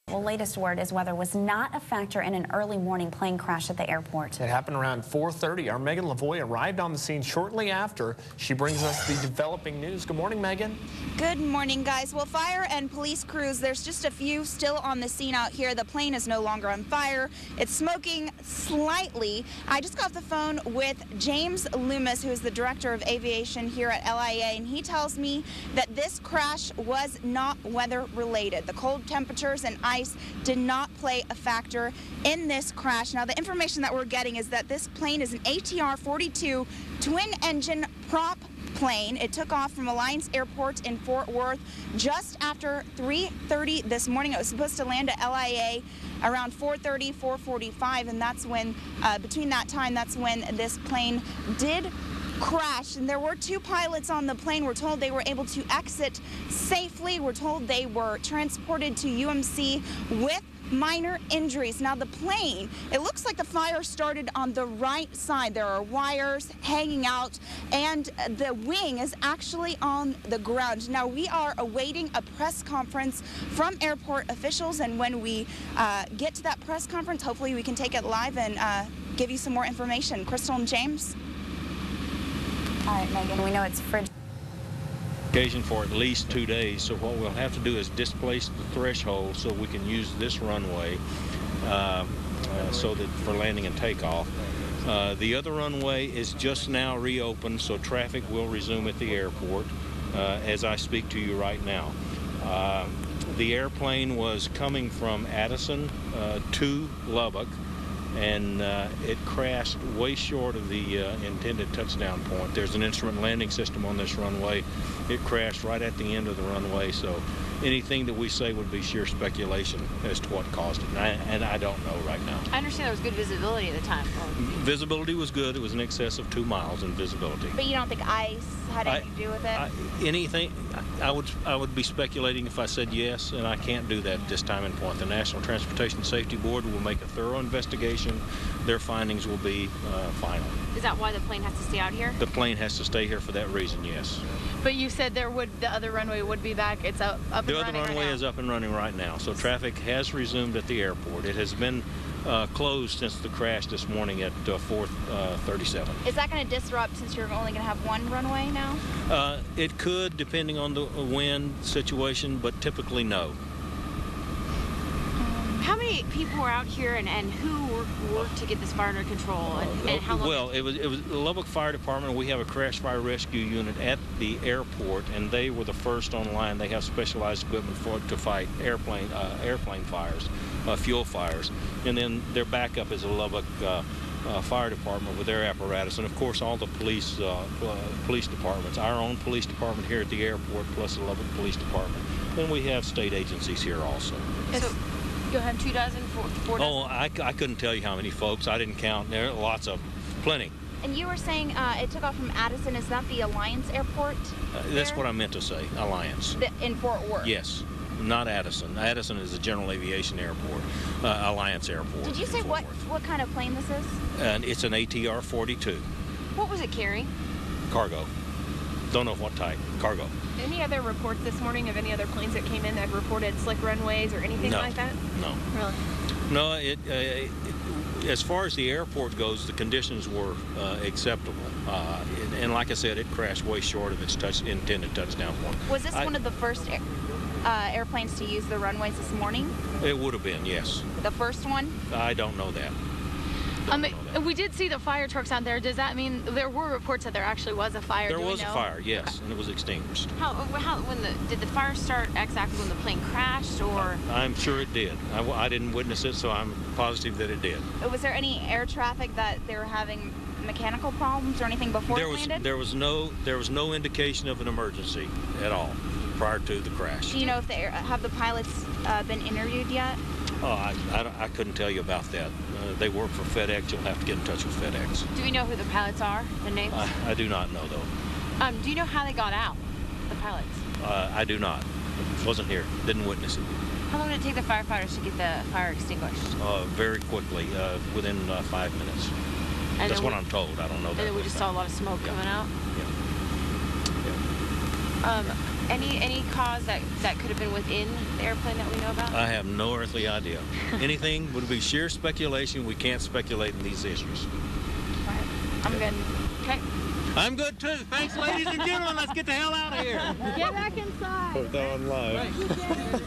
Well, latest word is weather was not a factor in an early morning plane crash at the airport. It happened around 4:30. Our Megan Lavoie arrived on the scene shortly after. She brings us the developing news. Good morning, Megan. Good morning, guys. Well, fire and police crews, there's just a few still on the scene out here. The plane is no longer on fire. It's smoking slightly. I just got off the phone with James Loomis, who is the director of aviation here at LIA, and he tells me that this crash was not weather related. The cold temperatures and ice did not play a factor in this crash. Now, the information that we're getting is that this plane is an ATR 42 twin-engine prop plane. It took off from Alliance Airport in Fort Worth just after 3:30 this morning. It was supposed to land at LIA around 4:30, 4:45, and that's when, between that time, that's when this plane did crash. And there were two pilots on the plane. We're told they were able to exit safely. We're told they were transported to UMC with minor injuries. Now, the plane, it looks like the fire started on the right side. There are wires hanging out, and the wing is actually on the ground. Now, we are awaiting a press conference from airport officials, and when we get to that press conference, hopefully we can take it live and give you some more information. Crystal and James? All right, Megan, we know it's frigid. Occasion for at least 2 days, so what we'll have to do is displace the threshold so we can use this runway so that for landing and takeoff. The other runway is just now reopened, so traffic will resume at the airport as I speak to you right now. The airplane was coming from Addison to Lubbock, and it crashed way short of the intended touchdown point. There's an instrument landing system on this runway. It crashed right at the end of the runway, so anything that we say would be sheer speculation as to what caused it, and I don't know right now. I understand there was good visibility at the time. Visibility was good. It was in excess of 2 miles in visibility. But you don't think ice had anything to do with it? Anything, I would be speculating if I said yes, and I can't do that at this time and point. The National Transportation Safety Board will make a thorough investigation. Their findings will be final. Is that why the plane has to stay out here? The plane has to stay here for that reason, yes. But you said the other runway would be back. It's up and running. The other runway is up and running right now, so traffic has resumed at the airport. It has been closed since the crash this morning at 4:37. Is that going to disrupt since you're only going to have one runway now? It could, depending on the wind situation, but typically no. How many people were out here, and who worked to get this fire under control, and how long? Well, it was the Lubbock Fire Department. We have a crash fire rescue unit at the airport, and they were the first on line. They have specialized equipment to fight airplane fires, fuel fires, and then their backup is a Lubbock Fire Department with their apparatus, and of course all the police departments. Our own police department here at the airport, plus the Lubbock Police Department. Then we have state agencies here also. So, you'll have 2 dozen, 4 dozen? Oh, I couldn't tell you how many folks. I didn't count. There are lots of them. Plenty. And you were saying it took off from Addison. Is that the Alliance Airport? That's what I meant to say, Alliance. In Fort Worth? Yes, not Addison. Addison is the general aviation airport, Alliance Airport. Did you say what kind of plane this is? And it's an ATR 42. What was it carrying? Cargo. Don't know what type. Cargo. Any other reports this morning of any other planes that came in that reported slick runways or anything like that? No. Really? No, as far as the airport goes, the conditions were acceptable. And like I said, it crashed way short of its intended touchdown point. Was this one of the first airplanes to use the runways this morning? It would have been, yes. The first one? I don't know that. We did see the fire trucks out there. Does that mean there were reports that there actually was a fire? There was a fire, yes, and it was extinguished. Did the fire start exactly when the plane crashed, or? I'm sure it did. I didn't witness it, so I'm positive that it did. Was there any air traffic that they were having mechanical problems or anything before it landed? There was no indication of an emergency at all prior to the crash. Do you know if have the pilots been interviewed yet? Oh, I couldn't tell you about that. They work for FedEx. You'll have to get in touch with FedEx. Do we know who the pilots are, the names? I do not know, though. Do you know how they got out, the pilots? I do not. Wasn't here. Didn't witness it. How long did it take the firefighters to get the fire extinguished? Very quickly, within 5 minutes. And that's what I'm told. I don't know that. And then we just saw a lot of smoke coming out? Yeah. Any cause that could have been within the airplane that we know about? I have no earthly idea. Anything would be sheer speculation. We can't speculate in these issues. Right. I'm good. Okay. I'm good too. Thanks, ladies and gentlemen. Let's get the hell out of here. Get back inside. Put that on live.